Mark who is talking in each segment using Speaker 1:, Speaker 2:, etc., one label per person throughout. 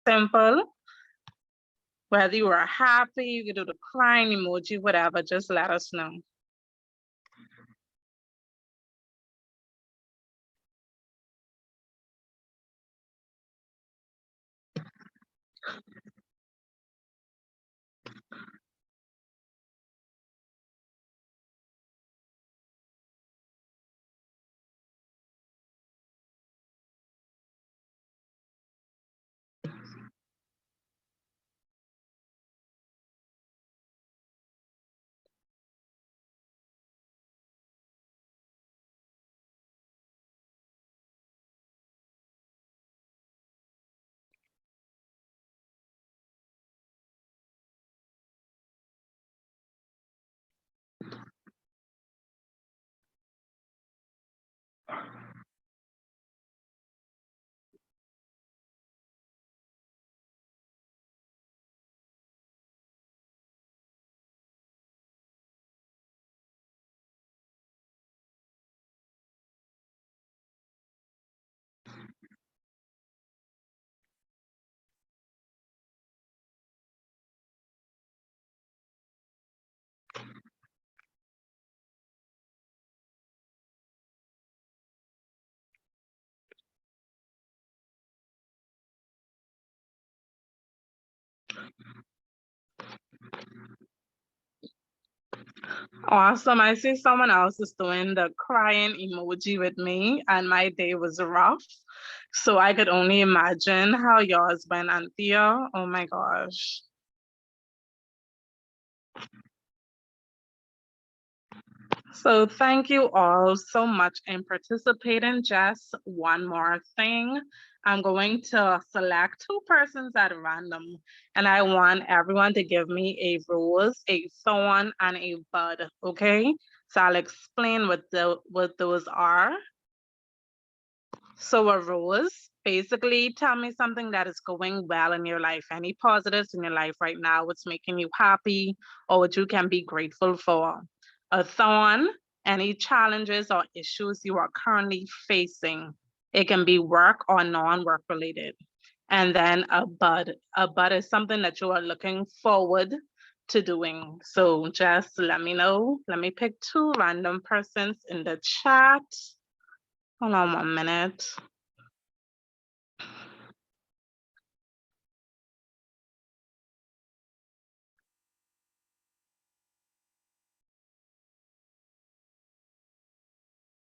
Speaker 1: simple. Whether you are happy, you can do the crying emoji, whatever, just let us know. Awesome. I see someone else is doing the crying emoji with me, and my day was rough. So I could only imagine how yours went, Anthea. Oh my gosh. So thank you all so much in participating. Just one more thing. I'm going to select two persons at random, and I want everyone to give me a rose, a thorn, and a bud, okay? So I'll explain what those are. So a rose, basically tell me something that is going well in your life, any positives in your life right now, what's making you happy or what you can be grateful for. A thorn, any challenges or issues you are currently facing. It can be work or non-work related. And then a bud. A bud is something that you are looking forward to doing. So just let me know. Let me pick two random persons in the chat. Hold on 1 minute.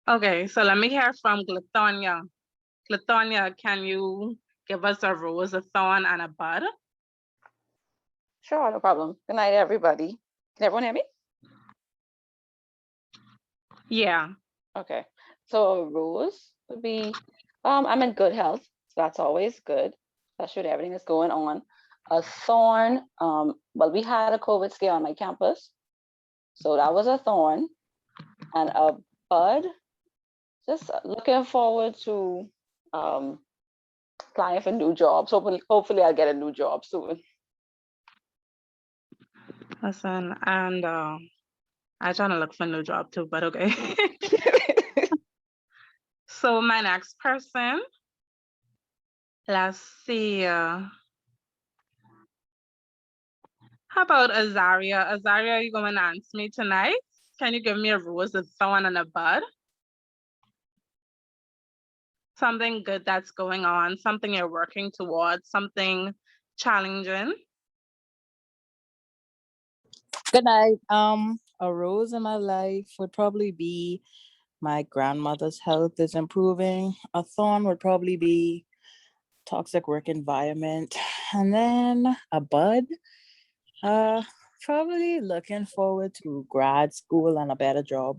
Speaker 1: Okay, so let me hear from Glatonia. Glatonia, can you give us a rose, a thorn, and a bud?
Speaker 2: Sure, no problem. Good night, everybody. Can everyone hear me?
Speaker 1: Yeah.
Speaker 2: Okay. So a rose would be, I'm in good health, so that's always good. Especially with everything that's going on. A thorn, well, we had a COVID scare on my campus, so that was a thorn. And a bud, just looking forward to applying for new jobs. Hopefully I'll get a new job soon.
Speaker 1: Listen, and I'm trying to look for a new job too, but okay. So my next person, let's see. How about Azaria? Azaria, you going to answer me tonight? Can you give me a rose, a thorn, and a bud? Something good that's going on, something you're working towards, something challenging.
Speaker 3: Good night. A rose in my life would probably be my grandmother's health is improving. A thorn would probably be toxic work environment. And then a bud, probably looking forward to grad school and a better job.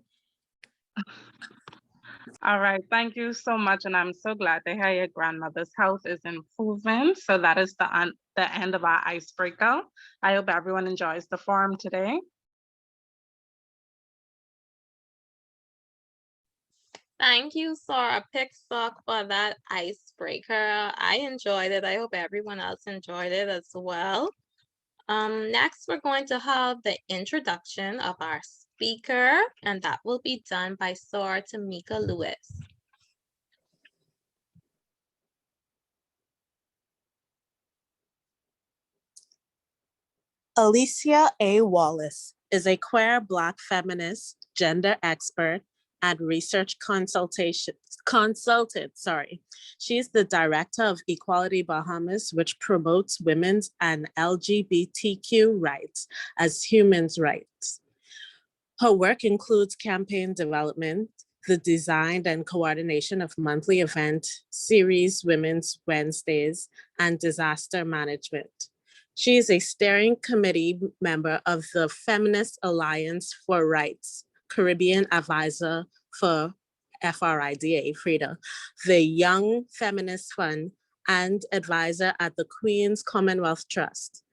Speaker 1: All right, thank you so much. And I'm so glad to hear your grandmother's health is improving. So that is the end of our icebreaker. I hope everyone enjoys the forum today.
Speaker 4: Thank you, Sarah Pickstock, for that icebreaker. I enjoyed it. I hope everyone else enjoyed it as well. Next, we're going to have the introduction of our speaker, and that will be done by Sora Tamika Lewis.
Speaker 5: Alicia A. Wallace is a queer Black feminist, gender expert, and research consultant. She is the director of Equality Bahamas, which promotes women's and LGBTQ rights as human rights. Her work includes campaign development, the design and coordination of monthly event series, Women's Wednesdays, and disaster management. She is a steering committee member of the Feminist Alliance for Rights, Caribbean advisor for FRIDA, the Young Feminist Fund, and advisor at the Queen's Commonwealth Trust.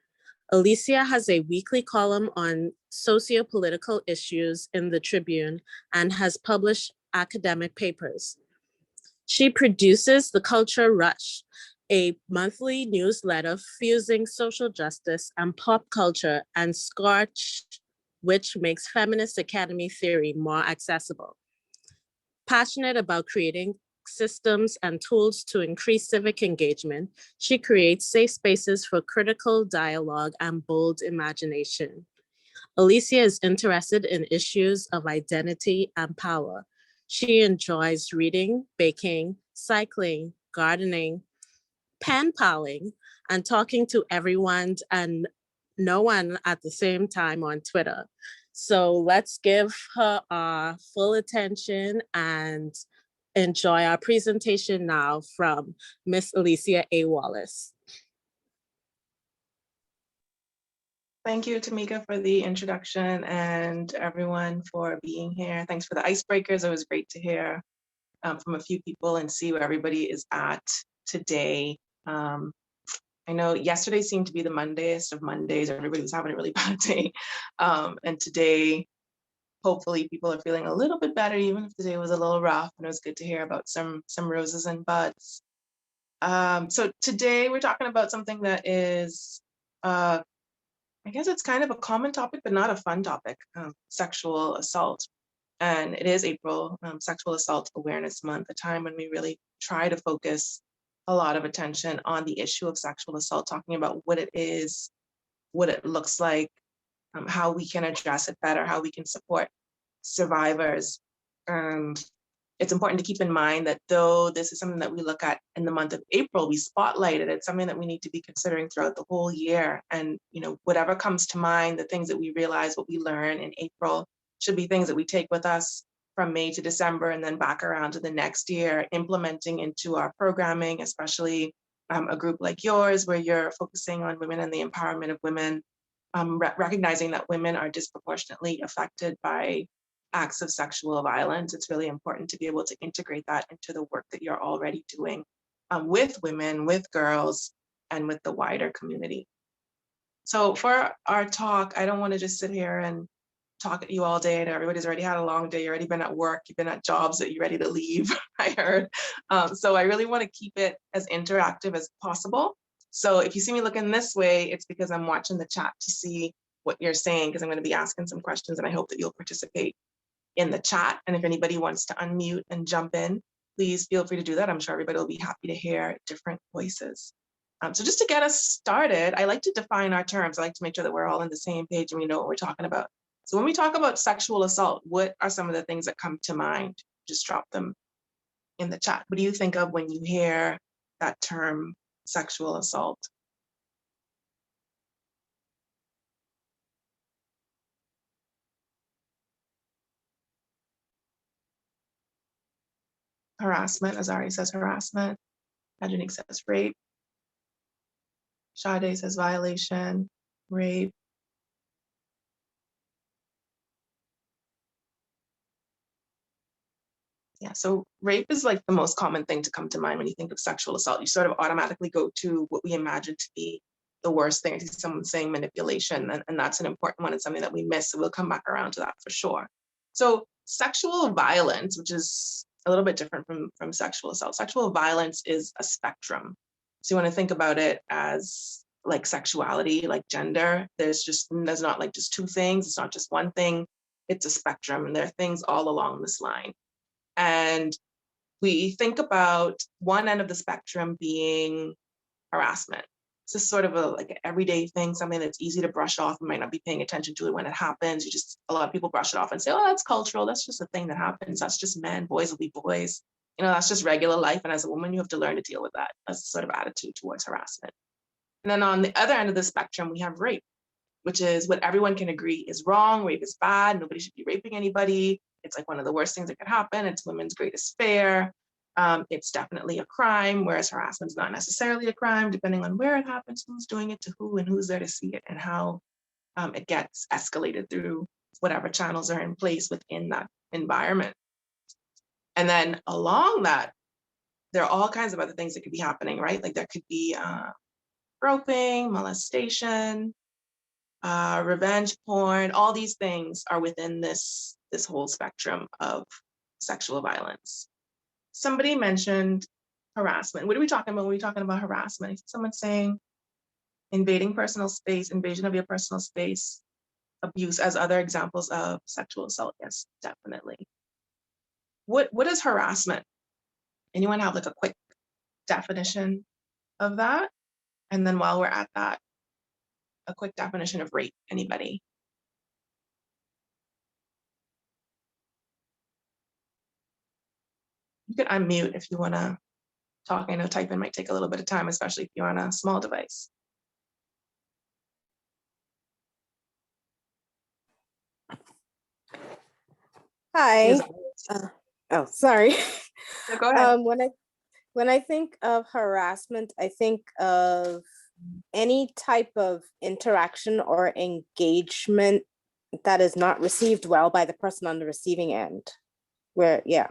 Speaker 5: Alicia has a weekly column on socio-political issues in the Tribune and has published academic papers. She produces The Culture Rush, a monthly newsletter fusing social justice and pop culture, and Scorch, which makes feminist academy theory more accessible. Passionate about creating systems and tools to increase civic engagement, she creates safe spaces for critical dialogue and bold imagination. Alicia is interested in issues of identity and power. She enjoys reading, baking, cycling, gardening, pen paling, and talking to everyone and no one at the same time on Twitter. So let's give her our full attention and enjoy our presentation now from Miss Alicia A. Wallace.
Speaker 6: Thank you, Tamika, for the introduction and everyone for being here. Thanks for the icebreakers. It was great to hear from a few people and see where everybody is at today. I know yesterday seemed to be the Mondayest of Mondays. Everybody was having a really bad day. And today, hopefully people are feeling a little bit better, even if the day was a little rough. And it was good to hear about some roses and buds. So today we're talking about something that is, I guess it's kind of a common topic, but not a fun topic, sexual assault. And it is April, Sexual Assault Awareness Month, a time when we really try to focus a lot of attention on the issue of sexual assault, talking about what it is, what it looks like, how we can address it better, how we can support survivors. It's important to keep in mind that though this is something that we look at in the month of April, we spotlight it. It's something that we need to be considering throughout the whole year. And whatever comes to mind, the things that we realize, what we learn in April, should be things that we take with us from May to December and then back around to the next year, implementing into our programming, especially a group like yours, where you're focusing on women and the empowerment of women, recognizing that women are disproportionately affected by acts of sexual violence. It's really important to be able to integrate that into the work that you're already doing with women, with girls, and with the wider community. So for our talk, I don't want to just sit here and talk at you all day. And everybody's already had a long day. You've already been at work. You've been at jobs that you're ready to leave, I heard. So I really want to keep it as interactive as possible. So if you see me looking this way, it's because I'm watching the chat to see what you're saying, because I'm going to be asking some questions and I hope that you'll participate in the chat. And if anybody wants to unmute and jump in, please feel free to do that. I'm sure everybody will be happy to hear different voices. So just to get us started, I like to define our terms. I like to make sure that we're all on the same page and we know what we're talking about. So when we talk about sexual assault, what are some of the things that come to mind? Just drop them in the chat. What do you think of when you hear that term, sexual assault? Harassment, Azari says harassment. Adjanique says rape. Sade says violation, rape. Yeah, so rape is like the most common thing to come to mind when you think of sexual assault. You sort of automatically go to what we imagine to be the worst thing. I see someone saying manipulation, and that's an important one and something that we miss. So we'll come back around to that for sure. So sexual violence, which is a little bit different from sexual assault. Sexual violence is a spectrum. So you want to think about it as like sexuality, like gender. There's not like just two things. It's not just one thing. It's a spectrum, and there are things all along this line. And we think about one end of the spectrum being harassment. It's just sort of like an everyday thing, something that's easy to brush off. You might not be paying attention to it when it happens. A lot of people brush it off and say, oh, that's cultural. That's just a thing that happens. That's just men. Boys will be boys. That's just regular life. And as a woman, you have to learn to deal with that. That's the sort of attitude towards harassment. And then on the other end of the spectrum, we have rape, which is what everyone can agree is wrong. Rape is bad. Nobody should be raping anybody. It's like one of the worst things that could happen. It's women's greatest fear. It's definitely a crime, whereas harassment is not necessarily a crime, depending on where it happens, who's doing it to who, and who's there to see it, and how it gets escalated through whatever channels are in place within that environment. And then along that, there are all kinds of other things that could be happening, right? Like there could be groping, molestation, revenge porn. All these things are within this whole spectrum of sexual violence. Somebody mentioned harassment. What are we talking about when we're talking about harassment? Someone's saying invading personal space, invasion of your personal space, abuse as other examples of sexual assault. Yes, definitely. What is harassment? Anyone have like a quick definition of that? And then while we're at that, a quick definition of rape. Anybody? You can unmute if you want to talk. I know typing might take a little bit of time, especially if you're on a small device.
Speaker 7: Hi. Oh, sorry.
Speaker 6: So go ahead.
Speaker 7: When I think of harassment, I think of any type of interaction or engagement that is not received well by the person on the receiving end. It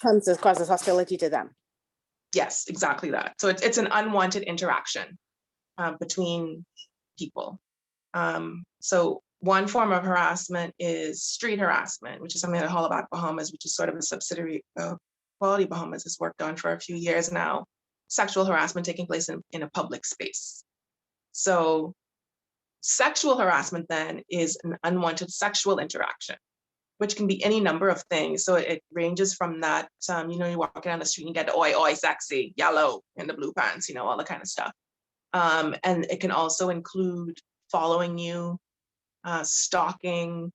Speaker 7: comes as causes hostility to them.
Speaker 6: Yes, exactly that. So it's an unwanted interaction between people. So one form of harassment is street harassment, which is something that Hollaback Bahamas, which is sort of a subsidiary of Equality Bahamas, has worked on for a few years now. Sexual harassment taking place in a public space. So sexual harassment then is an unwanted sexual interaction, which can be any number of things. So it ranges from that, you're walking down the street and you get the oi, oi, sexy, yellow, and the blue pants, all the kind of stuff. And it can also include following you, stalking,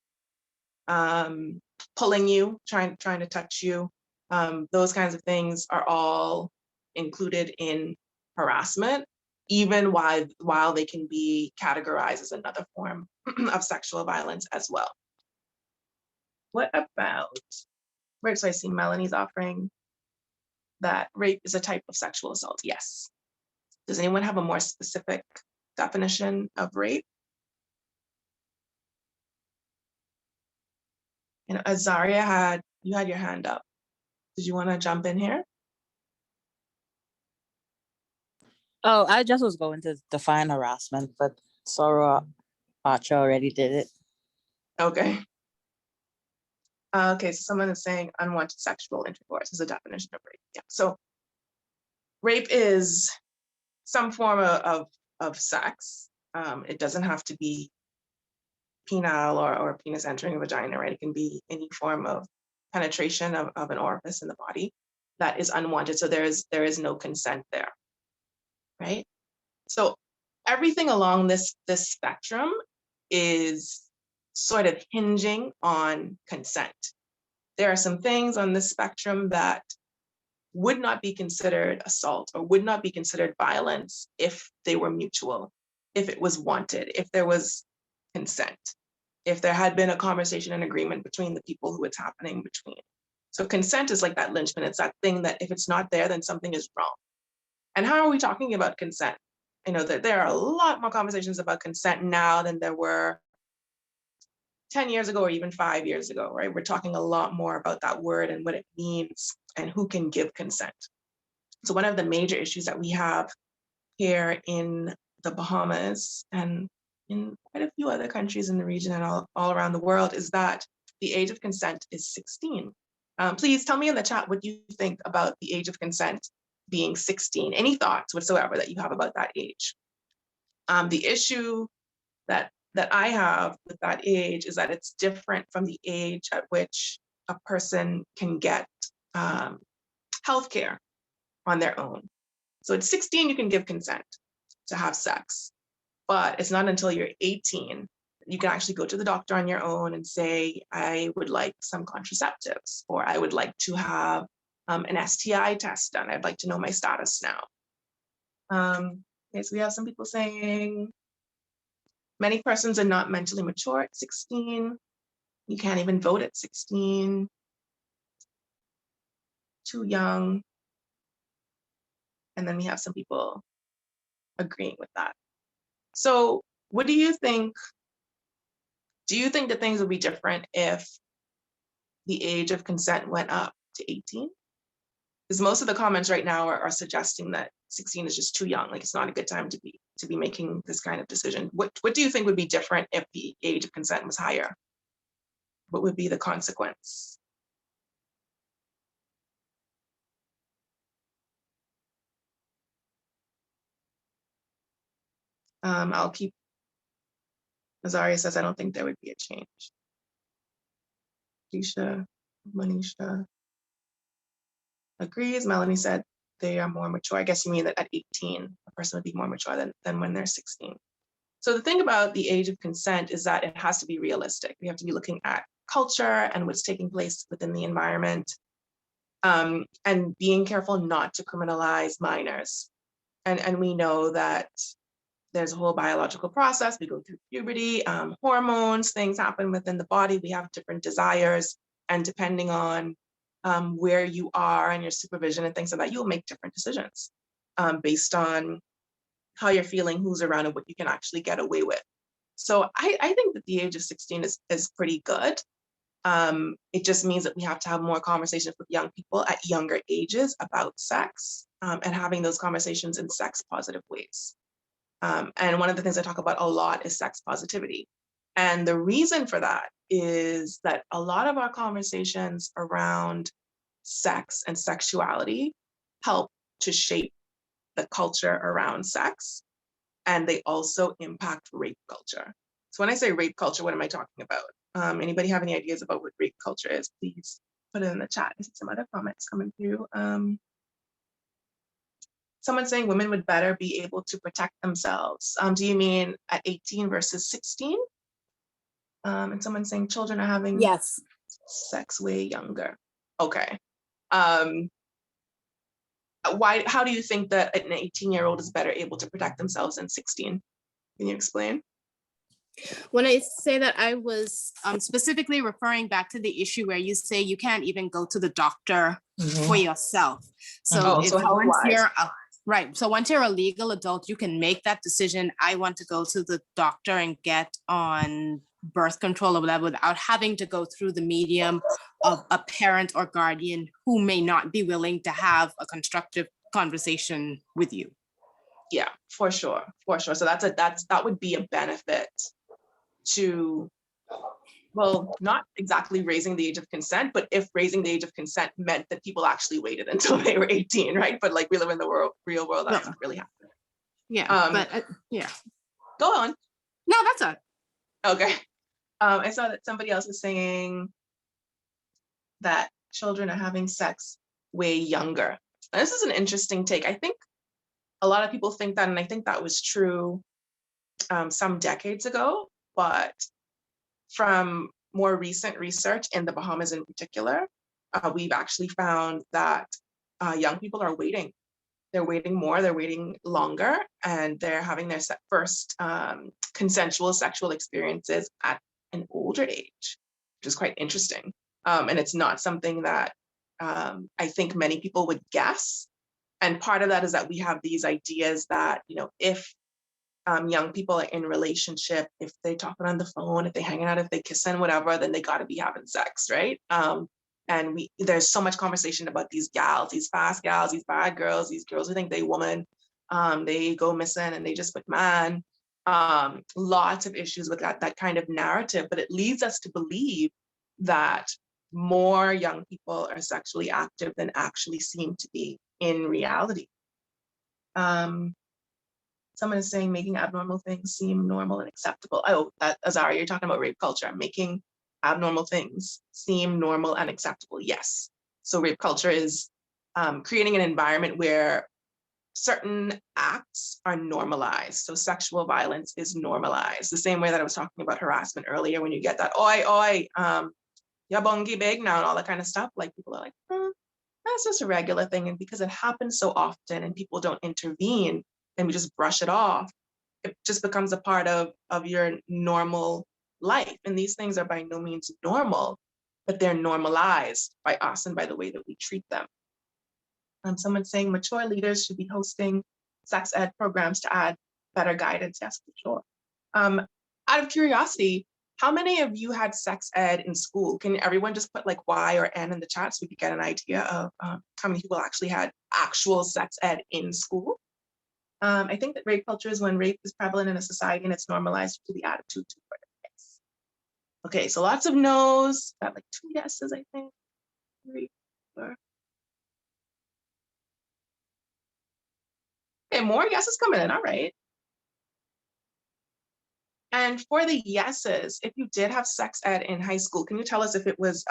Speaker 6: pulling you, trying to touch you. Those kinds of things are all included in harassment, even while they can be categorized as another form of sexual violence as well. What about, so I see Melanie's offering that rape is a type of sexual assault. Yes. Does anyone have a more specific definition of rape? Azaria you had your hand up. Did you want to jump in here?
Speaker 3: Oh, I just was going to define harassment, but Soror Archer already did it.
Speaker 6: Okay. Okay, so someone is saying unwanted sexual intercourse is a definition of rape. Yeah. So rape is some form of sex. It doesn't have to be penile or penis entering a vagina, right? It can be any form of penetration of an orifice in the body that is unwanted. So there is no consent there, right? So everything along this spectrum is sort of hinging on consent. There are some things on this spectrum that would not be considered assault or would not be considered violence if they were mutual, if it was wanted, if there was consent, if there had been a conversation and agreement between the people who it's happening between. So consent is like that linchpin. It's that thing that if it's not there, then something is wrong. And how are we talking about consent? I know that there are a lot more conversations about consent now than there were 10 years ago or even 5 years ago, right? We're talking a lot more about that word and what it means and who can give consent. So one of the major issues that we have here in the Bahamas and in quite a few other countries in the region and all around the world is that the age of consent is 16. Please tell me in the chat what you think about the age of consent being 16. Any thoughts whatsoever that you have about that age? The issue that I have with that age is that it's different from the age at which a person can get healthcare on their own. So at 16, you can give consent to have sex, but it's not until you're 18 you can actually go to the doctor on your own and say, I would like some contraceptives, or I would like to have an STI test done. I'd like to know my status now. Okay, so we have some people saying many persons are not mentally mature at 16. You can't even vote at 16. Too young. And then we have some people agreeing with that. So what do you think? Do you think that things would be different if the age of consent went up to 18? Because most of the comments right now are suggesting that 16 is just too young. Like it's not a good time to be making this kind of decision. What do you think would be different if the age of consent was higher? What would be the consequence? I'll keep, Azaria says, I don't think there would be a change. Keisha, Manisha agrees. Melanie said they are more mature. I guess you mean that at 18, a person would be more mature than when they're 16. So the thing about the age of consent is that it has to be realistic. We have to be looking at culture and what's taking place within the environment, and being careful not to criminalize minors. And we know that there's a whole biological process. We go through puberty, hormones, things happen within the body. We have different desires. And depending on where you are and your supervision and things like that, you'll make different decisions based on how you're feeling, who's around, and what you can actually get away with. So I think that the age of 16 is pretty good. It just means that we have to have more conversations with young people at younger ages about sex and having those conversations in sex positive ways. And one of the things I talk about a lot is sex positivity. And the reason for that is that a lot of our conversations around sex and sexuality help to shape the culture around sex, and they also impact rape culture. So when I say rape culture, what am I talking about? Anybody have any ideas about what rape culture is? Please put it in the chat. I see some other comments coming through. Someone saying women would better be able to protect themselves. Do you mean at 18 versus 16? And someone saying children are having
Speaker 7: Yes.
Speaker 6: sex way younger. Okay. How do you think that an 18-year-old is better able to protect themselves than 16? Can you explain?
Speaker 8: When I say that, I was specifically referring back to the issue where you say you can't even go to the doctor for yourself. So right. So once you're a legal adult, you can make that decision. I want to go to the doctor and get on birth control or whatever without having to go through the medium of a parent or guardian who may not be willing to have a constructive conversation with you.
Speaker 6: Yeah, for sure. So that would be a benefit to, well, not exactly raising the age of consent, but if raising the age of consent meant that people actually waited until they were 18, right? But like we live in the real world, that's not really happening.
Speaker 8: Yeah, yeah.
Speaker 6: Go on.
Speaker 8: No, that's it.
Speaker 6: Okay. I saw that somebody else was saying that children are having sex way younger. And this is an interesting take. I think a lot of people think that, and I think that was true some decades ago, but from more recent research in the Bahamas in particular, we've actually found that young people are waiting. They're waiting more, they're waiting longer, and they're having their first consensual sexual experiences at an older age, which is quite interesting. And it's not something that I think many people would guess. And part of that is that we have these ideas that, you know, if young people are in relationship, if they talking on the phone, if they hanging out, if they kissing, whatever, then they got to be having sex, right? And there's so much conversation about these gals, these fast gals, these bad girls, these girls who think they woman, they go missing and they just put man. Lots of issues with that kind of narrative, but it leads us to believe that more young people are sexually active than actually seem to be in reality. Someone is saying making abnormal things seem normal and acceptable. Oh, that Azaria, you're talking about rape culture, making abnormal things seem normal and acceptable. Yes. So rape culture is creating an environment where certain acts are normalized. So sexual violence is normalized. The same way that I was talking about harassment earlier, when you get that, oi, ya bongi big now, and all that kind of stuff, like people are like, that's just a regular thing. And because it happens so often and people don't intervene and we just brush it off, it just becomes a part of your normal life. And these things are by no means normal, but they're normalized by us and by the way that we treat them. Someone's saying mature leaders should be hosting sex ed programs to add better guidance. Yes, for sure. Out of curiosity, how many of you had sex ed in school? Can everyone just put like Y or N in the chat so we could get an idea of how many people actually had actual sex ed in school? I think that rape culture is when rape is prevalent in a society and it's normalized to the attitude toward it. Yes. Okay, so lots of no's. Got like 2 yeses, I think. 3, 4. Okay, more yeses coming in. All right. And for the yeses, if you did have sex ed in high school, can you tell us if it was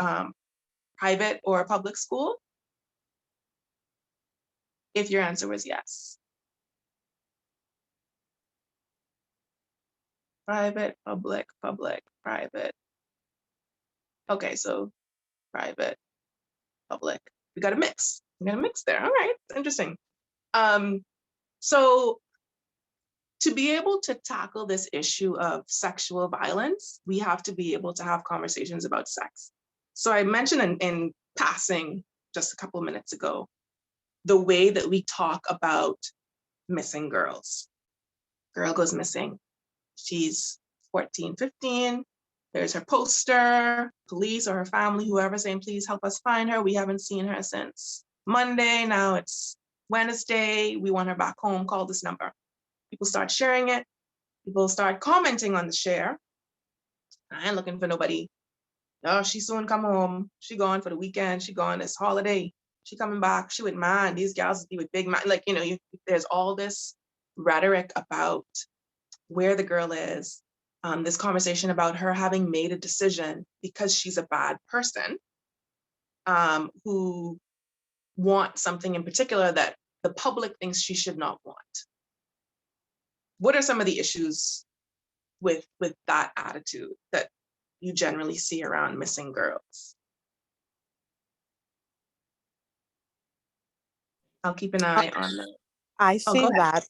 Speaker 6: private or public school? If your answer was yes. Private, public, public, private. Okay, so private, public. We got a mix. We got a mix there. All right, interesting. So to be able to tackle this issue of sexual violence, we have to be able to have conversations about sex. So I mentioned in passing just a couple of minutes ago, the way that we talk about missing girls. Girl goes missing. She's 14, 15. There's her poster, police or her family, whoever saying, please help us find her. We haven't seen her since Monday. Now it's Wednesday. We want her back home. Call this number. People start sharing it. People start commenting on the share. I ain't looking for nobody. Oh, she soon come home. She gone for the weekend. She gone this holiday. She coming back. She with man. These gals be with big man. Like, you know, there's all this rhetoric about where the girl is. This conversation about her having made a decision because she's a bad person who wants something in particular that the public thinks she should not want. What are some of the issues with that attitude that you generally see around missing girls? I'll keep an eye on that.
Speaker 5: I
Speaker 6: Oh,
Speaker 5: see
Speaker 6: go ahead.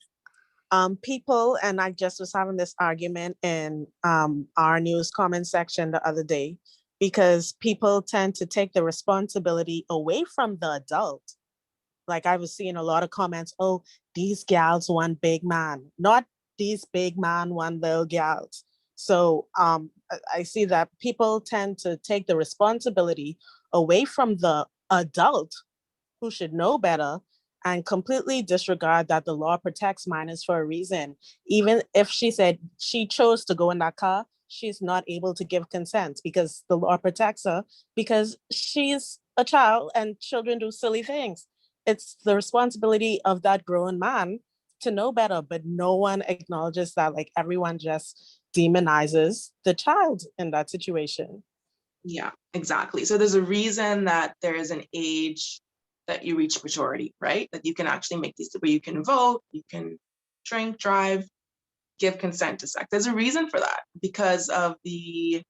Speaker 5: that people, and I just was having this argument in our news comment section the other day, because people tend to take the responsibility away from the adult. Like I was seeing a lot of comments, oh, these gals want big man, not these big man want little gals. So I see that people tend to take the responsibility away from the adult who should know better and completely disregard that the law protects minors for a reason. Even if she said she chose to go in that car, she's not able to give consent because the law protects her because she's a child and children do silly things. It's the responsibility of that grown man to know better, but no one acknowledges that. Like everyone just demonizes the child in that situation.
Speaker 6: Yeah, exactly. So there's a reason that there is an age that you reach maturity, right? That you can actually make these, where you can vote, you can drink, drive, give consent to sex. There's a reason for that because of the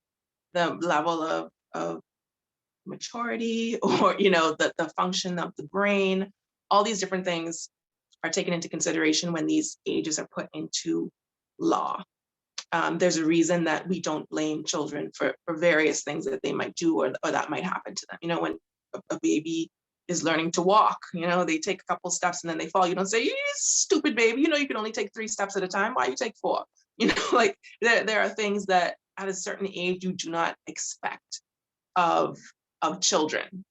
Speaker 6: level of maturity, or you know, the function of the brain. All these different things are taken into consideration when these ages are put into law. There's a reason that we don't blame children for various things that they might do or that might happen to them. You know, when a baby is learning to walk, you know, they take a couple steps and then they fall. You don't say, you stupid baby, you know, you can only take 3 steps at a time. Why you take 4? You know, like there are things that at a certain age you do not expect of children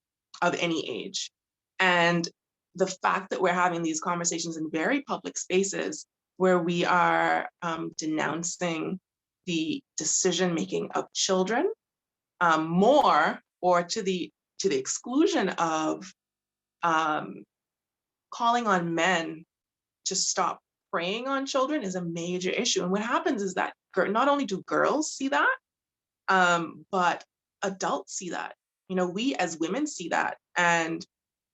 Speaker 6: of any age. And the fact that we're having these conversations in very public spaces where we are denouncing the decision-making of children more, or to the exclusion of calling on men to stop preying on children, is a major issue. And what happens is that not only do girls see that, but adults see that. You know, we as women see that, and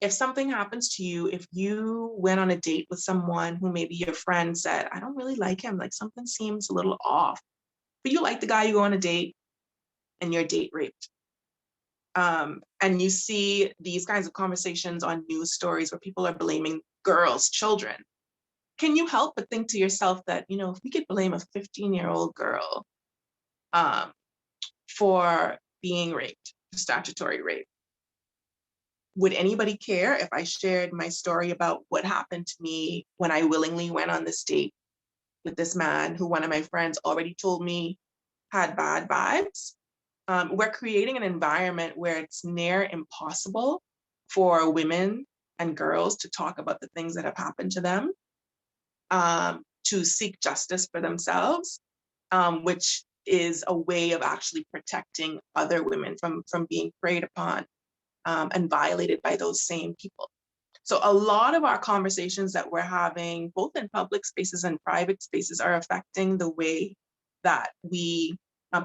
Speaker 6: if something happens to you, if you went on a date with someone who maybe your friend said, I don't really like him, like something seems a little off, but you like the guy, you go on a date and you're date raped. And you see these kinds of conversations on news stories where people are blaming girls, children. Can you help but think to yourself that, you know, if we could blame a 15-year-old girl for being raped, statutory rape, would anybody care if I shared my story about what happened to me when I willingly went on this date with this man who one of my friends already told me had bad vibes? We're creating an environment where it's near impossible for women and girls to talk about the things that have happened to them, to seek justice for themselves, which is a way of actually protecting other women from being preyed upon and violated by those same people. So a lot of our conversations that we're having, both in public spaces and private spaces, are affecting the way that we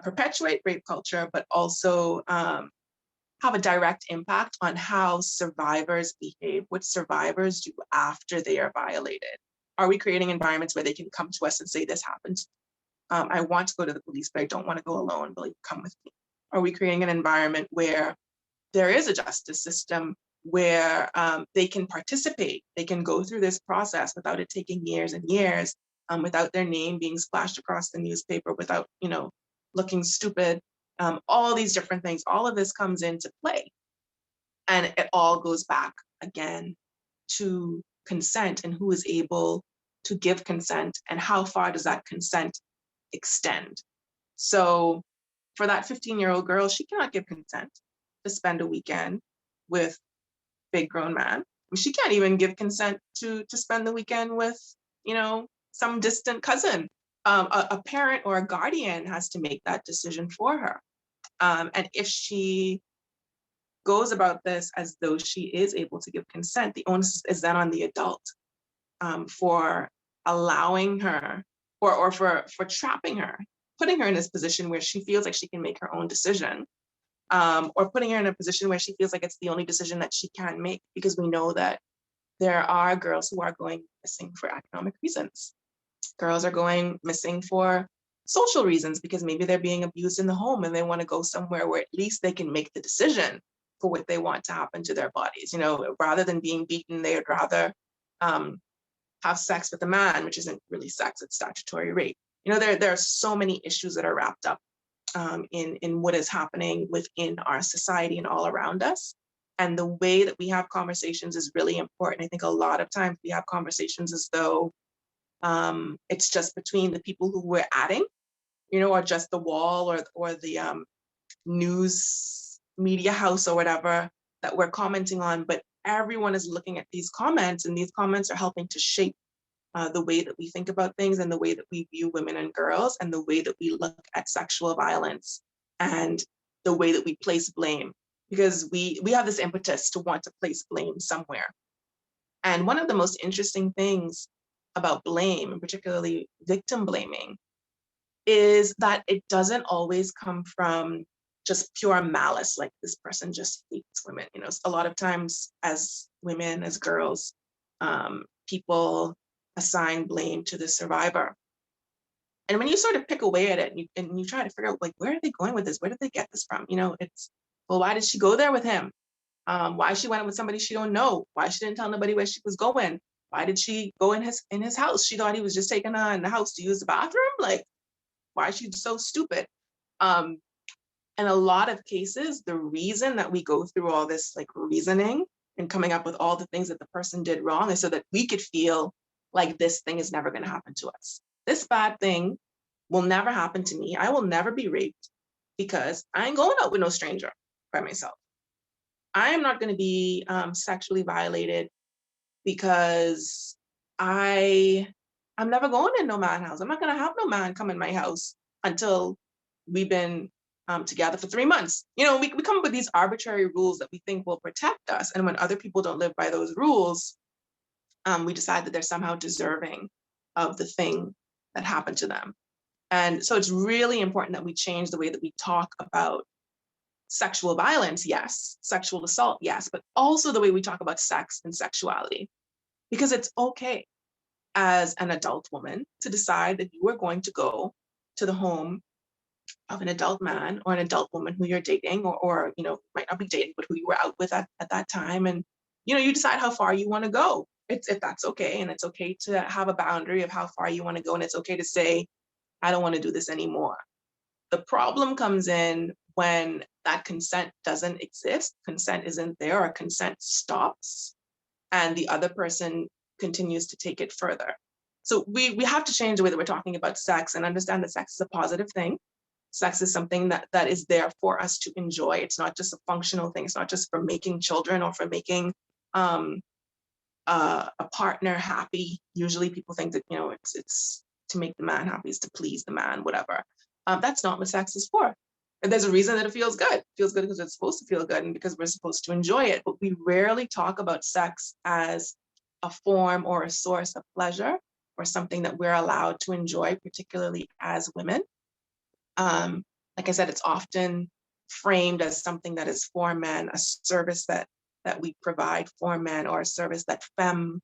Speaker 6: perpetuate rape culture, but also have a direct impact on how survivors behave, what survivors do after they are violated. Are we creating environments where they can come to us and say, this happened? I want to go to the police, but I don't want to go alone. Will you come with me? Are we creating an environment where there is a justice system where they can participate, they can go through this process without it taking years and years, without their name being splashed across the newspaper, without, you know, looking stupid, all these different things, all of this comes into play. And it all goes back again to consent and who is able to give consent and how far does that consent extend. So for that 15-year-old girl, she cannot give consent to spend a weekend with big grown man. She can't even give consent to spend the weekend with, you know, some distant cousin. A parent or a guardian has to make that decision for her. And if she goes about this as though she is able to give consent, the onus is then on the adult for allowing her or for trapping her, putting her in this position where she feels like she can make her own decision, or putting her in a position where she feels like it's the only decision that she can make, because we know that there are girls who are going missing for economic reasons. Girls are going missing for social reasons because maybe they're being abused in the home and they want to go somewhere where at least they can make the decision for what they want to happen to their bodies. You know, rather than being beaten, they would rather have sex with a man, which isn't really sex, it's statutory rape. You know, there are so many issues that are wrapped up in what is happening within our society and all around us. And the way that we have conversations is really important. I think a lot of times we have conversations as though it's just between the people who we're adding, you know, or just the wall or the news media house or whatever that we're commenting on. But everyone is looking at these comments, and these comments are helping to shape the way that we think about things and the way that we view women and girls and the way that we look at sexual violence and the way that we place blame, because we have this impetus to want to place blame somewhere. And one of the most interesting things about blame, and particularly victim blaming, is that it doesn't always come from just pure malice, like this person just hates women. You know, a lot of times as women, as girls, people assign blame to the survivor. And when you sort of pick away at it and you try to figure out, like, where are they going with this? Where did they get this from? You know, it's, well, why did she go there with him? Why she went with somebody she don't know? Why she didn't tell nobody where she was going? Why did she go in his house? She thought he was just taking her in the house to use the bathroom. Like, why is she so stupid? In a lot of cases, the reason that we go through all this like reasoning and coming up with all the things that the person did wrong is so that we could feel like this thing is never going to happen to us. This bad thing will never happen to me. I will never be raped because I ain't going out with no stranger by myself. I am not going to be sexually violated because I'm never going in no man house. I'm not going to have no man come in my house until we've been together for 3 months. You know, we come up with these arbitrary rules that we think will protect us. And when other people don't live by those rules, we decide that they're somehow deserving of the thing that happened to them. And so it's really important that we change the way that we talk about sexual violence, yes, sexual assault, yes, but also the way we talk about sex and sexuality. Because it's okay as an adult woman to decide that you are going to go to the home of an adult man or an adult woman who you're dating, or might not be dating, but who you were out with at that time. And, you decide how far you want to go. If that's okay. And it's okay to have a boundary of how far you want to go. And it's okay to say, I don't want to do this anymore. The problem comes in when that consent doesn't exist, consent isn't there, or consent stops, and the other person continues to take it further. So we have to change the way that we're talking about sex and understand that sex is a positive thing. Sex is something that is there for us to enjoy. It's not just a functional thing. It's not just for making children or for making a partner happy. Usually people think that, it's to make the man happy, is to please the man, whatever. That's not what sex is for. And there's a reason that it feels good. It feels good because it's supposed to feel good and because we're supposed to enjoy it. But we rarely talk about sex as a form or a source of pleasure or something that we're allowed to enjoy, particularly as women. Like I said, it's often framed as something that is for men, a service that we provide for men, or a service that femme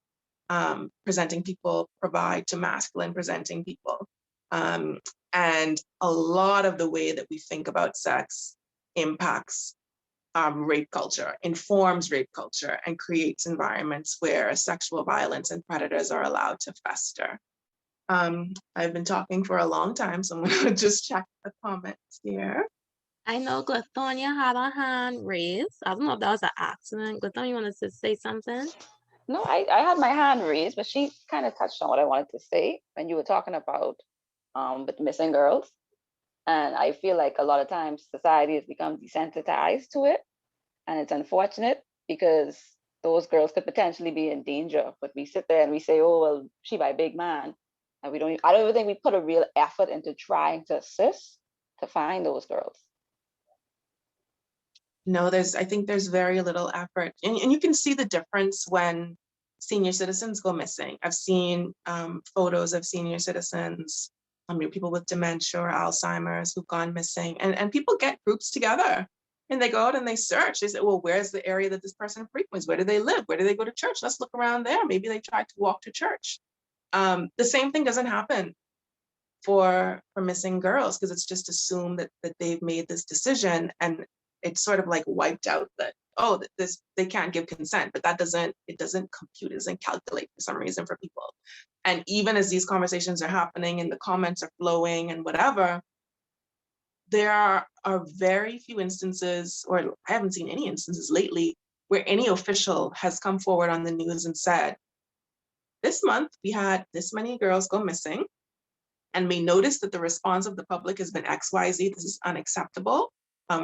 Speaker 6: presenting people provide to masculine presenting people. And a lot of the way that we think about sex impacts rape culture, informs rape culture, and creates environments where sexual violence and predators are allowed to fester. I've been talking for a long time, so I'm going to just check the comments here.
Speaker 4: I know Glithonia had her hand raised. I don't know if that was an accident. Glithonia, you wanted to say something?
Speaker 2: No, I had my hand raised, but she kind of touched on what I wanted to say when you were talking about with missing girls. And I feel like a lot of times society has become desensitized to it. And it's unfortunate because those girls could potentially be in danger. But we sit there and we say, oh, well, she by big man. And I don't even think we put a real effort into trying to assist to find those girls.
Speaker 6: No, I think there's very little effort. And you can see the difference when senior citizens go missing. I've seen photos of senior citizens, people with dementia or Alzheimer's who've gone missing. And people get groups together and they go out and they search. They say, well, where's the area that this person frequents? Where do they live? Where do they go to church? Let's look around there. Maybe they tried to walk to church. The same thing doesn't happen for missing girls, because it's just assumed that they've made this decision, and it's sort of like wiped out that, oh, they can't give consent, but it doesn't compute, it doesn't calculate for some reason for people. And even as these conversations are happening and the comments are flowing and whatever, there are very few instances, or I haven't seen any instances lately, where any official has come forward on the news and said, this month we had this many girls go missing, and may notice that the response of the public has been XYZ. This is unacceptable.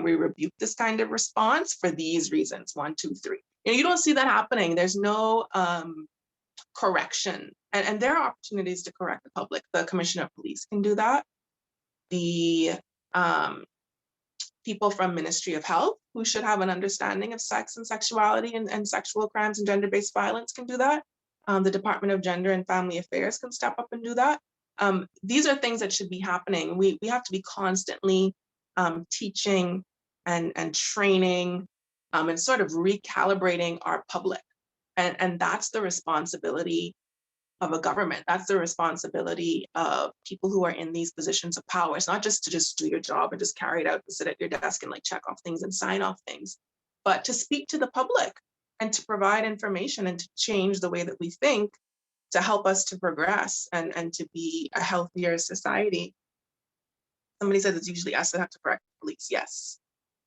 Speaker 6: We rebuke this kind of response for these reasons, 1, 2, 3. You don't see that happening. There's no correction. And there are opportunities to correct the public. The Commissioner of Police can do that. The people from Ministry of Health, who should have an understanding of sex and sexuality and sexual crimes and gender-based violence, can do that. The Department of Gender and Family Affairs can step up and do that. These are things that should be happening. We have to be constantly teaching and training and sort of recalibrating our public. And that's the responsibility of a government. That's the responsibility of people who are in these positions of power. It's not just to just do your job and just carry it out and sit at your desk and like check off things and sign off things, but to speak to the public and to provide information and to change the way that we think, to help us to progress and to be a healthier society. Somebody said it's usually us that have to correct the police. Yes.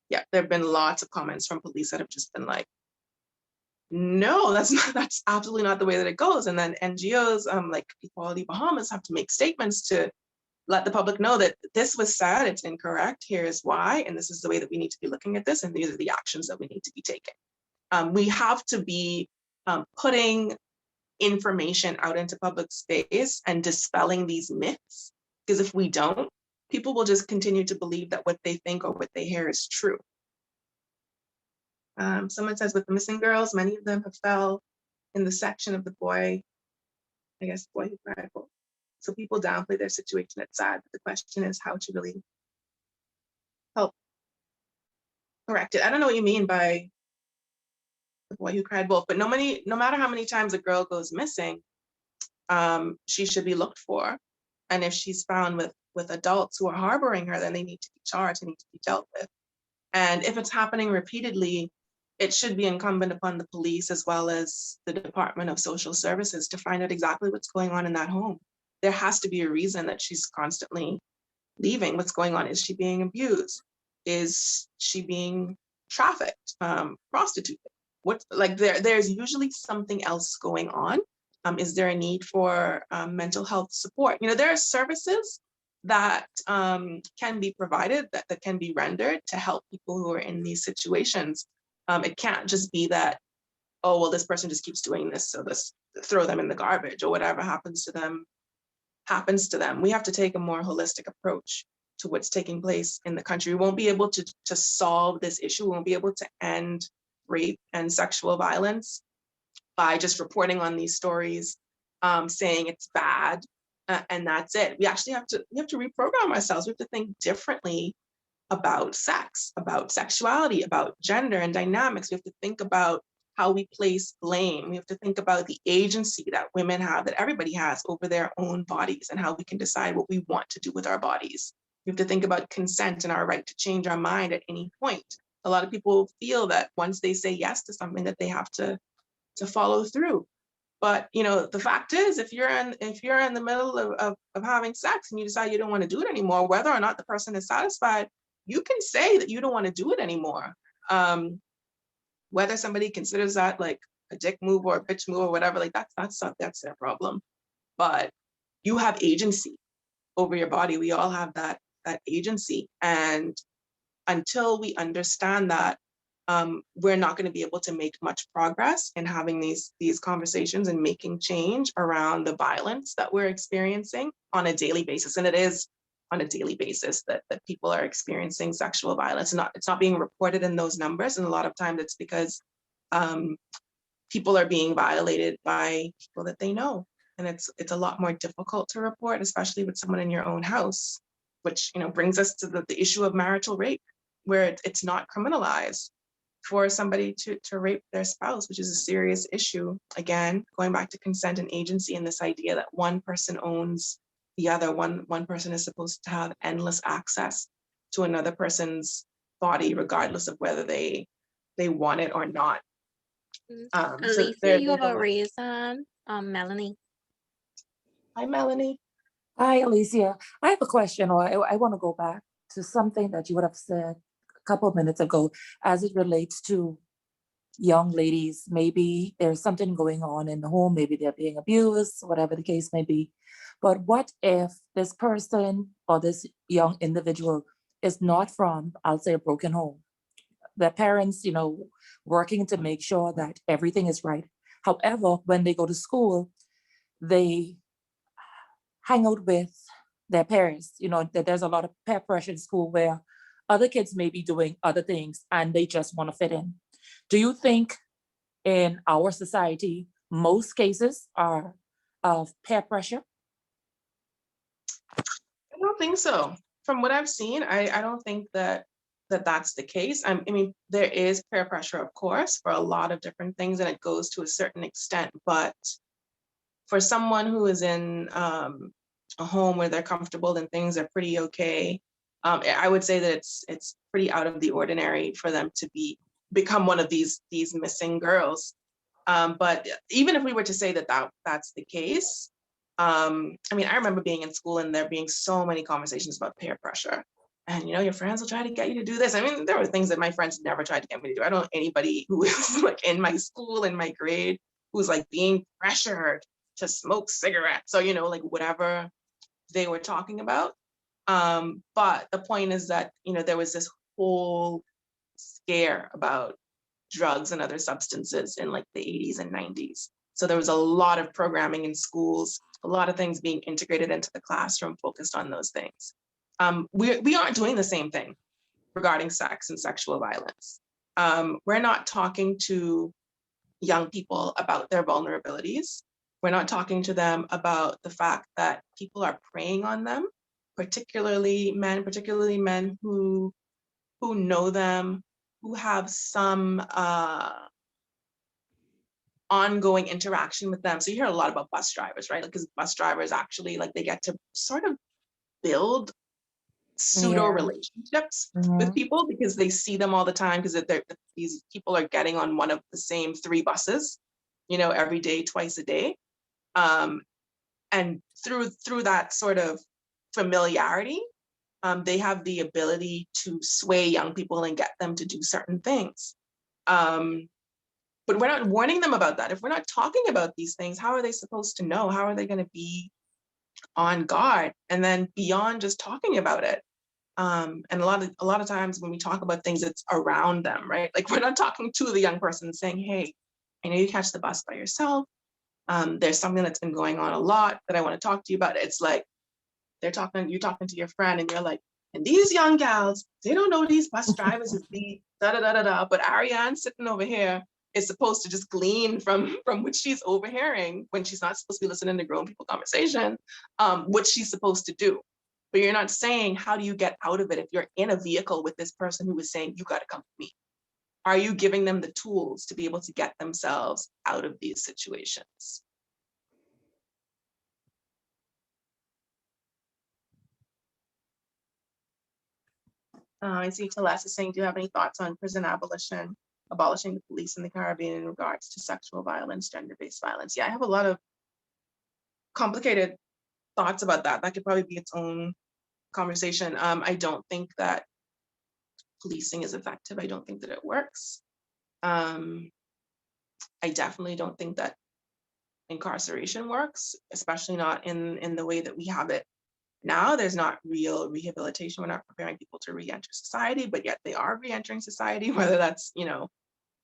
Speaker 6: Yeah, there have been lots of comments from police that have just been like, no, that's absolutely not the way that it goes. And then NGOs like Equality Bahamas have to make statements to let the public know that this was said, it's incorrect, here's why, and this is the way that we need to be looking at this, and these are the actions that we need to be taking. We have to be putting information out into public space and dispelling these myths, because if we don't, people will just continue to believe that what they think or what they hear is true. Someone says with the missing girls, many of them have fell in the section of the boy, I guess, boy who cried wolf. So people downplay their situation. It's sad, but the question is how to really help corrected. I don't know what you mean by the boy who cried wolf, but no matter how many times a girl goes missing, she should be looked for. And if she's found with adults who are harboring her, then they need to be charged and need to be dealt with. And if it's happening repeatedly, it should be incumbent upon the police as well as the Department of Social Services to find out exactly what's going on in that home. There has to be a reason that she's constantly leaving. What's going on? Is she being abused? Is she being trafficked, prostituted? There's usually something else going on. Is there a need for mental health support? There are services that can be provided, that can be rendered to help people who are in these situations. It can't just be that, oh, well, this person just keeps doing this, so let's throw them in the garbage, or whatever happens to them happens to them. We have to take a more holistic approach to what's taking place in the country. We won't be able to solve this issue. We won't be able to end rape and sexual violence by just reporting on these stories, saying it's bad, and that's it. We actually have to reprogram ourselves. We have to think differently about sex, about sexuality, about gender and dynamics. We have to think about how we place blame. We have to think about the agency that women have, that everybody has over their own bodies, and how we can decide what we want to do with our bodies. We have to think about consent and our right to change our mind at any point. A lot of people feel that once they say yes to something, that they have to follow through. But the fact is, if you're in the middle of having sex and you decide you don't want to do it anymore, whether or not the person is satisfied, you can say that you don't want to do it anymore. Whether somebody considers that like a dick move or a bitch move or whatever, like that's their problem. But you have agency over your body. We all have that agency. And until we understand that, we're not going to be able to make much progress in having these conversations and making change around the violence that we're experiencing on a daily basis. And it is on a daily basis that people are experiencing sexual violence. It's not being reported in those numbers. And a lot of times it's because people are being violated by people that they know. And it's a lot more difficult to report, especially with someone in your own house, which brings us to the issue of marital rape, where it's not criminalized for somebody to rape their spouse, which is a serious issue. Again, going back to consent and agency, and this idea that one person owns the other. One person is supposed to have endless access to another person's body, regardless of whether they want it or not.
Speaker 4: Alicia, you have a reason. Melanie.
Speaker 6: Hi, Melanie.
Speaker 9: Hi, Alicia. I have a question, or I want to go back to something that you would have said a couple of minutes ago as it relates to young ladies. Maybe there's something going on in the home, maybe they're being abused, whatever the case may be. But what if this person or this young individual is not from, I'll say, a broken home? The parents, working to make sure that everything is right. However, when they go to school, they hang out with their parents. That there's a lot of peer pressure in school where other kids may be doing other things and they just want to fit in. Do you think in our society, most cases are of peer pressure?
Speaker 6: I don't think so. From what I've seen, I don't think that's the case. I mean, there is peer pressure, of course, for a lot of different things, and it goes to a certain extent. But for someone who is in a home where they're comfortable and things are pretty okay, I would say that it's pretty out of the ordinary for them to become one of these missing girls. But even if we were to say that's the case, I mean, I remember being in school and there being so many conversations about peer pressure. And your friends will try to get you to do this. I mean, there were things that my friends never tried to get me to do. I don't know anybody who is like in my school, in my grade, who's like being pressured to smoke cigarettes or, like whatever they were talking about. But the point is that, there was this whole scare about drugs and other substances in like the 80s and 90s. So there was a lot of programming in schools, a lot of things being integrated into the classroom focused on those things. We aren't doing the same thing regarding sex and sexual violence. We're not talking to young people about their vulnerabilities. We're not talking to them about the fact that people are preying on them, particularly men who know them, who have some ongoing interaction with them. So you hear a lot about bus drivers, right? Because bus drivers actually, like, they get to sort of build pseudo relationships with people because they see them all the time, because these people are getting on one of the same 3 buses, you know, every day, twice a day. And through that sort of familiarity, they have the ability to sway young people and get them to do certain things. But we're not warning them about that. If we're not talking about these things, how are they supposed to know? How are they going to be on guard? And then beyond just talking about it, and a lot of times when we talk about things, it's around them, right? Like, we're not talking to the young person saying, hey, I know you catch the bus by yourself. There's something that's been going on a lot that I want to talk to you about. It's like you're talking to your friend and you're like, and these young gals, they don't know these bus drivers is the da da da da da. But Ariane sitting over here is supposed to just glean from what she's overhearing when she's not supposed to be listening to grown people conversation, what she's supposed to do. But you're not saying, how do you get out of it if you're in a vehicle with this person who is saying, you got to come with me? Are you giving them the tools to be able to get themselves out of these situations? I see Celeste is saying, do you have any thoughts on prison abolition, abolishing the police in the Caribbean in regards to sexual violence, gender-based violence? Yeah, I have a lot of complicated thoughts about that. That could probably be its own conversation. I don't think that policing is effective. I don't think that it works. I definitely don't think that incarceration works, especially not in the way that we have it now. There's not real rehabilitation. We're not preparing people to re-enter society, but yet they are re-entering society, whether that's, you know,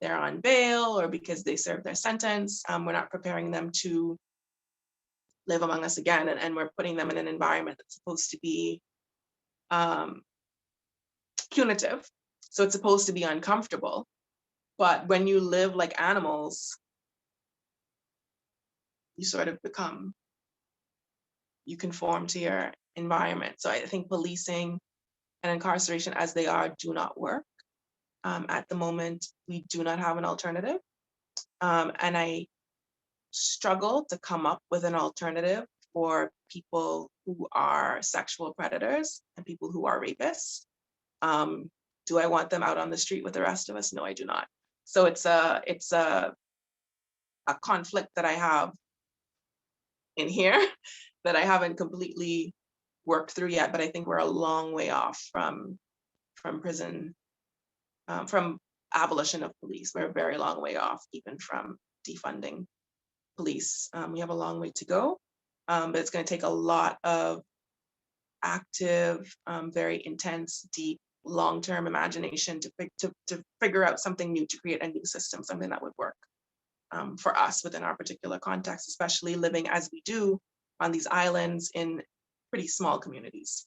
Speaker 6: they're on bail or because they served their sentence. We're not preparing them to live among us again, and we're putting them in an environment that's supposed to be punitive. So it's supposed to be uncomfortable. But when you live like animals, you sort of you conform to your environment. So I think policing and incarceration as they are do not work. At the moment, we do not have an alternative. And I struggle to come up with an alternative for people who are sexual predators and people who are rapists. Do I want them out on the street with the rest of us? No, I do not. So it's a conflict that I have in here that I haven't completely worked through yet, but I think we're a long way off from prison, from abolition of police. We're a very long way off, even from defunding police. We have a long way to go, but it's going to take a lot of active, very intense, deep, long-term imagination to figure out something new, to create a new system, something that would work for us within our particular context, especially living as we do on these islands in pretty small communities.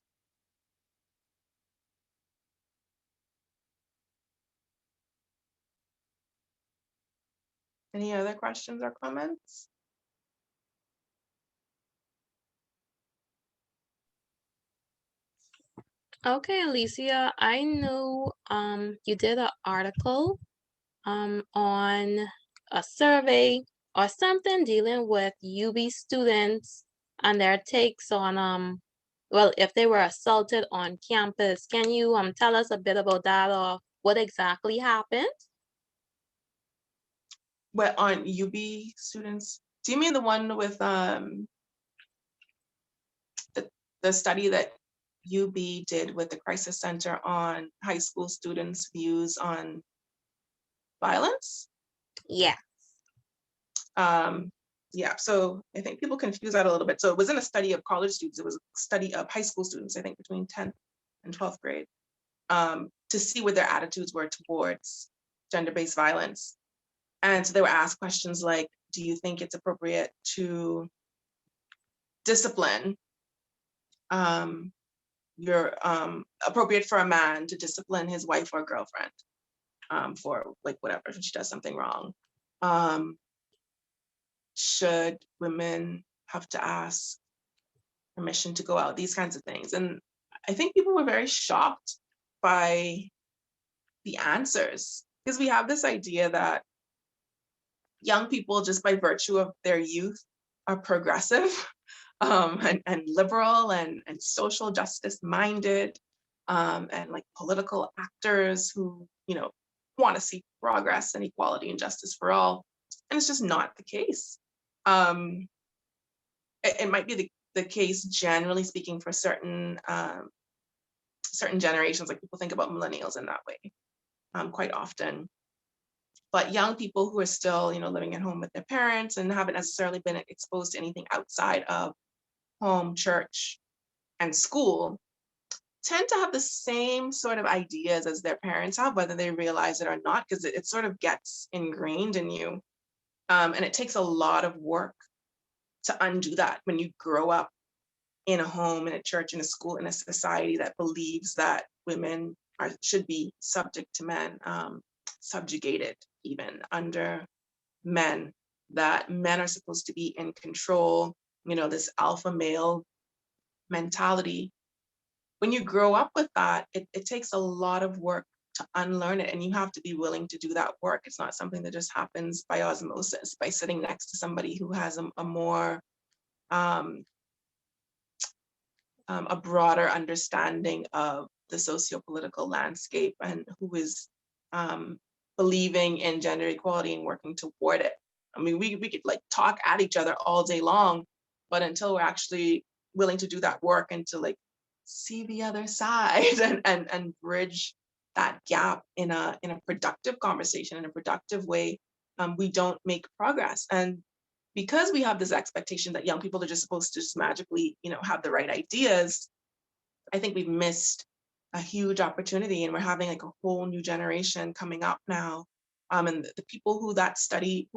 Speaker 6: Any other questions or comments?
Speaker 4: Okay, Alicia, I know you did an article on a survey or something dealing with UB students and their takes on well, if they were assaulted on campus. Can you tell us a bit about that, or what exactly happened?
Speaker 6: What, on UB students? Do you mean the one with the study that UB did with the Crisis Center on high school students' views on violence?
Speaker 4: Yeah.
Speaker 6: Yeah, so I think people confuse that a little bit. So it wasn't a study of college students, it was a study of high school students, I think between 10th and 12th grade, to see what their attitudes were towards gender-based violence. And so they were asked questions like, do you think it's appropriate to discipline, appropriate for a man to discipline his wife or girlfriend for like whatever, if she does something wrong? Should women have to ask permission to go out? These kinds of things. And I think people were very shocked by the answers, because we have this idea that young people, just by virtue of their youth, are progressive and liberal and social justice minded, and like political actors who, you know, want to see progress and equality and justice for all. And it's just not the case. It might be the case, generally speaking, for certain generations. Like, people think about millennials in that way quite often. But young people who are still, you know, living at home with their parents and haven't necessarily been exposed to anything outside of home, church, and school tend to have the same sort of ideas as their parents have, whether they realize it or not, because it sort of gets ingrained in you. And it takes a lot of work to undo that when you grow up in a home, in a church, in a school, in a society that believes that women should be subject to men, subjugated even under men, that men are supposed to be in control, you know, this alpha male mentality. When you grow up with that, it takes a lot of work to unlearn it, and you have to be willing to do that work. It's not something that just happens by osmosis, by sitting next to somebody who has a more a broader understanding of the socio-political landscape, and who is believing in gender equality and working toward it. I mean, we could like talk at each other all day long, but until we're actually willing to do that work and to like see the other side and bridge that gap in a productive conversation, in a productive way, we don't make progress. And because we have this expectation that young people are just supposed to just magically, you know, have the right ideas, I think we've missed a huge opportunity, and we're having like a whole new generation coming up now. And the people who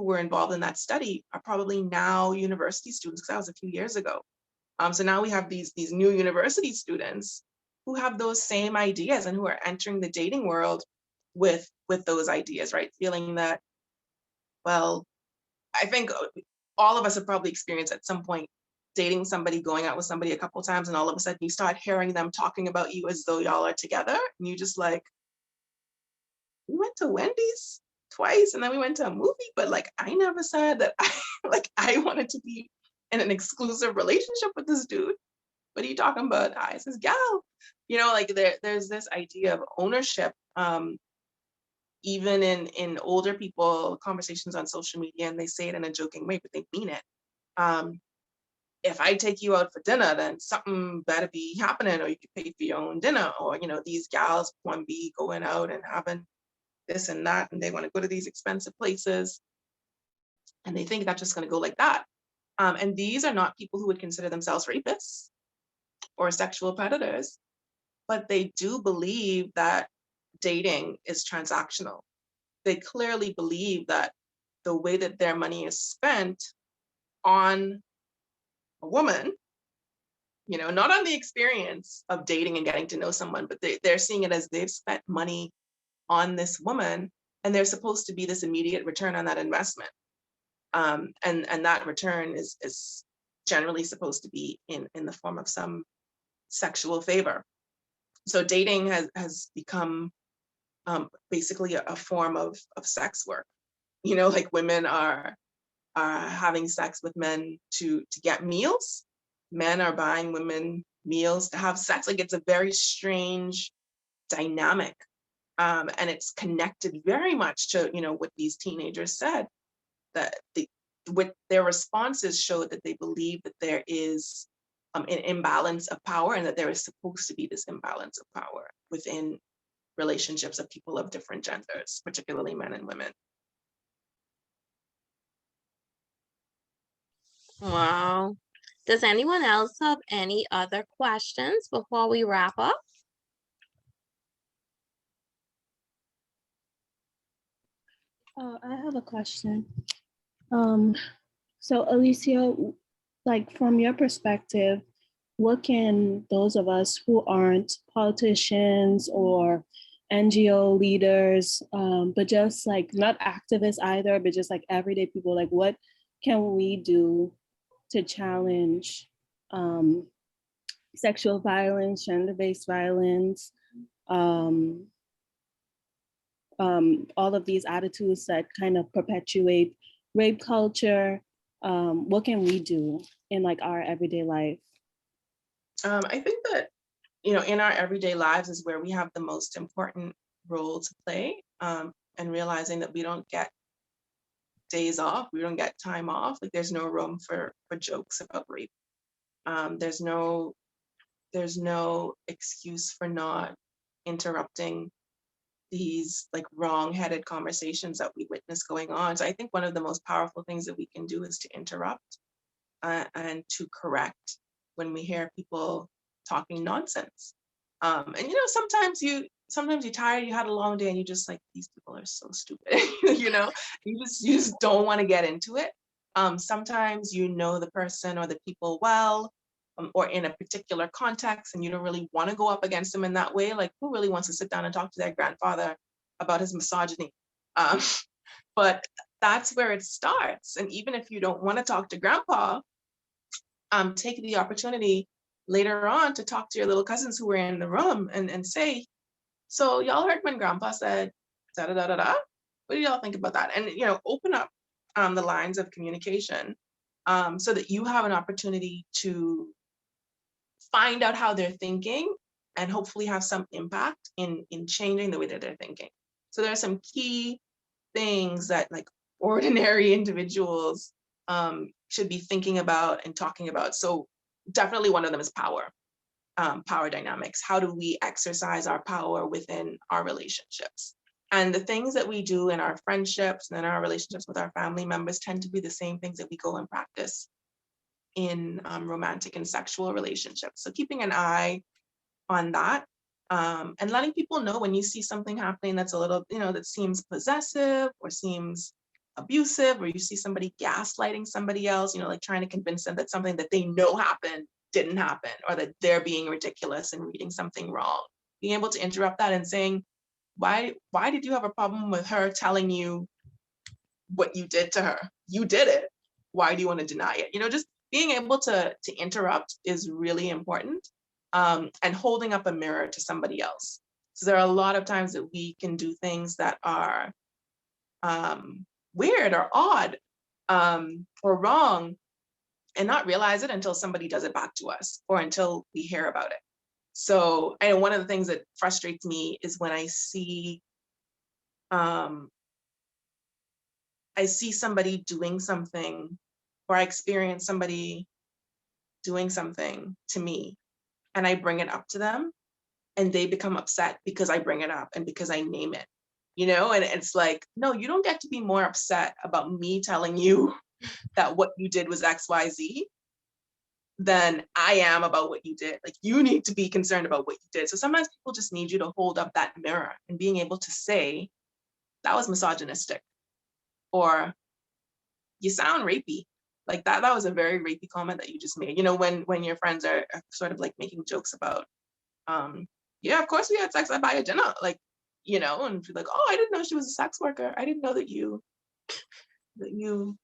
Speaker 6: were involved in that study are probably now university students, because that was a few years ago. So now we have these new university students who have those same ideas and who are entering the dating world with those ideas, right? Feeling that, well, I think all of us have probably experienced at some point dating somebody, going out with somebody a couple of times, and all of a sudden you start hearing them talking about you as though y'all are together, and you just like, we went to Wendy's twice and then we went to a movie, but like I never said that I wanted to be in an exclusive relationship with this dude. What are you talking about? I says, gal, you know, like there's this idea of ownership, even in older people conversations on social media, and they say it in a joking way, but they mean it. If I take you out for dinner, then something better be happening, or you could pay for your own dinner, or, you know, these gals want to be going out and having this and that, and they want to go to these expensive places, and they think that's just going to go like that. And these are not people who would consider themselves rapists or sexual predators, but they do believe that dating is transactional. They clearly believe that the way that their money is spent on a woman, you know, not on the experience of dating and getting to know someone, but they're seeing it as they've spent money on this woman, and there's supposed to be this immediate return on that investment. And that return is generally supposed to be in the form of some sexual favor. So dating has become basically a form of sex work. You know, like women are having sex with men to get meals. Men are buying women meals to have sex. Like, it's a very strange dynamic. And it's connected very much to, you know, what these teenagers said, that what their responses showed that they believe that there is an imbalance of power, and that there is supposed to be this imbalance of power within relationships of people of different genders, particularly men and women.
Speaker 4: Wow. Does anyone else have any other questions before we wrap up?
Speaker 10: I have a question. So Alicia, like from your perspective, what can those of us who aren't politicians or NGO leaders, but just like not activists either, but just like everyday people, like what can we do to challenge sexual violence, gender-based violence, all of these attitudes that kind of perpetuate rape culture. What can we do in like our everyday life?
Speaker 6: I think that, in our everyday lives is where we have the most important role to play, and realizing that we don't get days off, we don't get time off. Like there's no room for jokes about rape. There's no excuse for not interrupting these like wrong-headed conversations that we witness going on. So I think one of the most powerful things that we can do is to interrupt, and to correct when we hear people talking nonsense. And sometimes you're tired, you had a long day, and you just like, these people are so stupid. You just don't want to get into it. Sometimes the person or the people well, or in a particular context, and you don't really want to go up against them in that way. Like, who really wants to sit down and talk to their grandfather about his misogyny? But that's where it starts. And even if you don't want to talk to grandpa, take the opportunity later on to talk to your little cousins who were in the room and say, so y'all heard when grandpa said da da da da da? What do y'all think about that? And open up the lines of communication, so that you have an opportunity to find out how they're thinking and hopefully have some impact in changing the way that they're thinking. So there are some key things that like ordinary individuals should be thinking about and talking about. So definitely one of them is power, power dynamics. How do we exercise our power within our relationships? And the things that we do in our friendships and in our relationships with our family members tend to be the same things that we go and practice in romantic and sexual relationships. So keeping an eye on that, and letting people know when you see something happening that's a little, that seems possessive or seems abusive, or you see somebody gaslighting somebody else, like trying to convince them that something that they know happened didn't happen, or that they're being ridiculous and reading something wrong. Being able to interrupt that and saying, why did you have a problem with her telling you what you did to her? You did it. Why do you want to deny it? Just being able to interrupt is really important, and holding up a mirror to somebody else. So there are a lot of times that we can do things that are weird or odd, or wrong, and not realize it until somebody does it back to us or until we hear about it. So, and one of the things that frustrates me is when I see somebody doing something, or I experience somebody doing something to me, and I bring it up to them, and they become upset because I bring it up and because I name it, and it's like, no, you don't get to be more upset about me telling you that what you did was XYZ than I am about what you did. Like, you need to be concerned about what you did. So sometimes people just need you to hold up that mirror and being able to say, that was misogynistic, or you sound rapey. Like that was a very rapey comment that you just made. When your friends are sort of like making jokes about, yeah, of course we had sex, I buy a dinner. Like, and you're like, oh, I didn't know she was a sex worker. I didn't know that you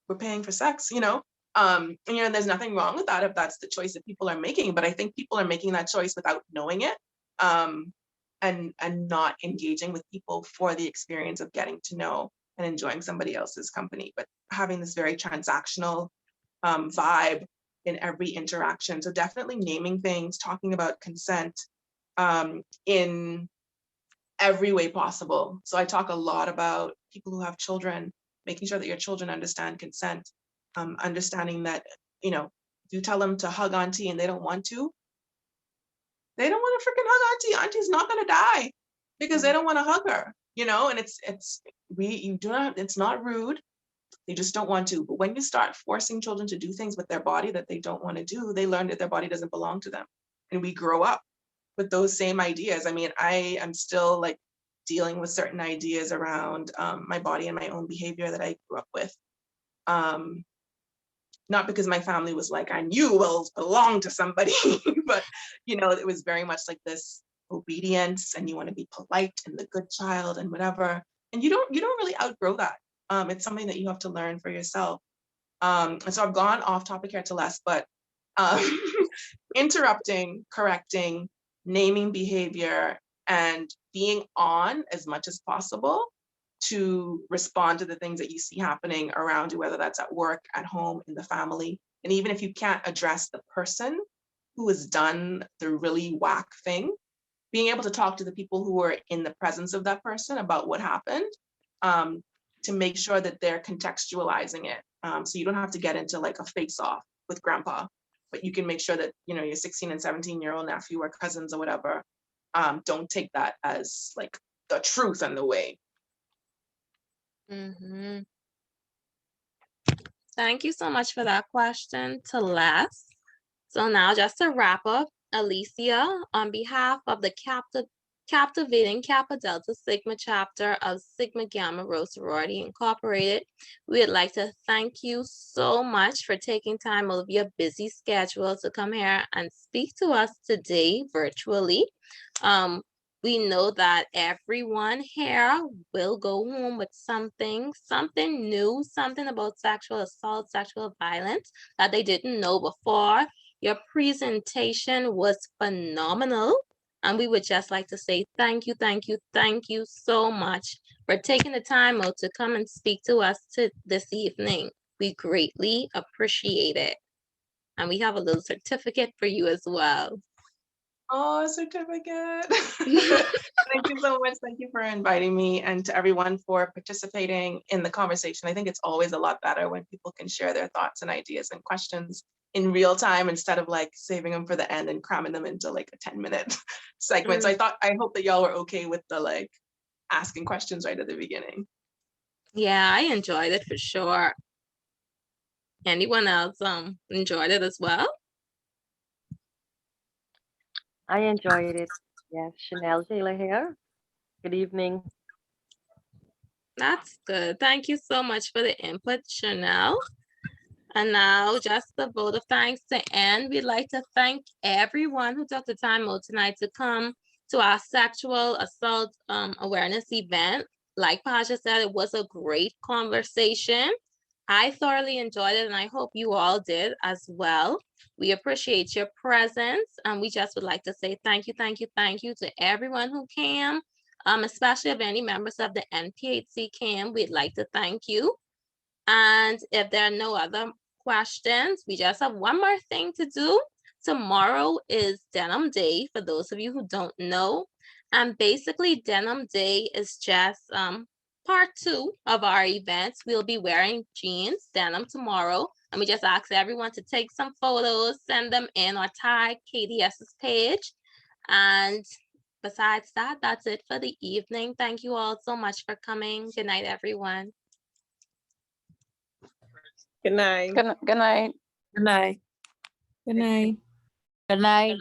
Speaker 6: were paying for sex, and there's nothing wrong with that if that's the choice that people are making. But I think people are making that choice without knowing it, and not engaging with people for the experience of getting to know and enjoying somebody else's company, but having this very transactional vibe in every interaction. So definitely naming things, talking about consent in every way possible. So I talk a lot about people who have children, making sure that your children understand consent, understanding that, you tell them to hug auntie and they don't want to freaking hug auntie. Auntie's not going to die because they don't want to hug her, and it's not rude. They just don't want to. But when you start forcing children to do things with their body that they don't want to do, they learn that their body doesn't belong to them. And we grow up with those same ideas. I mean, I am still like dealing with certain ideas around my body and my own behavior that I grew up with. Not because my family was like, and you will belong to somebody, but it was very much like this obedience, and you want to be polite and the good child and whatever. And you don't really outgrow that. It's something that you have to learn for yourself. And so I've gone off topic here to less, but interrupting, correcting, naming behavior, and being on as much as possible to respond to the things that you see happening around you, whether that's at work, at home, in the family. And even if you can't address the person who has done the really whack thing, being able to talk to the people who are in the presence of that person about what happened, to make sure that they're contextualizing it. So you don't have to get into like a face-off with grandpa, but you can make sure that, you know, your 16 and 17-year-old nephew or cousins or whatever, don't take that as like the truth and the way.
Speaker 4: Mhm. Thank you so much for that question, to Les. So now just to wrap up, Alicia, on behalf of the captivating Kappa Delta Sigma chapter of Sigma Gamma Rho Sorority Incorporated, we would like to thank you so much for taking time out of your busy schedule to come here and speak to us today virtually. We know that everyone here will go home with something new, something about sexual assault, sexual violence that they didn't know before. Your presentation was phenomenal. And we would just like to say thank you, thank you, thank you so much for taking the time out to come and speak to us this evening. We greatly appreciate it. And we have a little certificate for you as well.
Speaker 6: Oh, certificate. Thank you so much. Thank you for inviting me, and to everyone for participating in the conversation. I think it's always a lot better when people can share their thoughts and ideas and questions in real time instead of like saving them for the end and cramming them into like a 10-minute segment. So I hope that y'all were okay with the like asking questions right at the beginning.
Speaker 4: Yeah, I enjoyed it for sure. Anyone else enjoyed it as well?
Speaker 11: I enjoyed it. Yes, Chanel Taylor here. Good evening.
Speaker 4: That's good. Thank you so much for the input, Chanel. And now, just a vote of thanks to end. We'd like to thank everyone who took the time out tonight to come to our sexual assault awareness event. Like Pasha said, it was a great conversation. I thoroughly enjoyed it, and I hope you all did as well. We appreciate your presence, and we just would like to say thank you, thank you, thank you to everyone who came, especially if any members of the NPHC came. We'd like to thank you. And if there are no other questions, we just have one more thing to do. Tomorrow is Denim Day, for those of you who don't know. And basically, Denim Day is just part 2 of our events. We'll be wearing jeans, denim tomorrow. And we just ask everyone to take some photos, send them in, or tag KDS's page. And besides that, that's it for the evening. Thank you all so much for coming. Good night, everyone.
Speaker 5: Good night.
Speaker 2: Good night.
Speaker 9: Good night.
Speaker 3: Good night. Good night.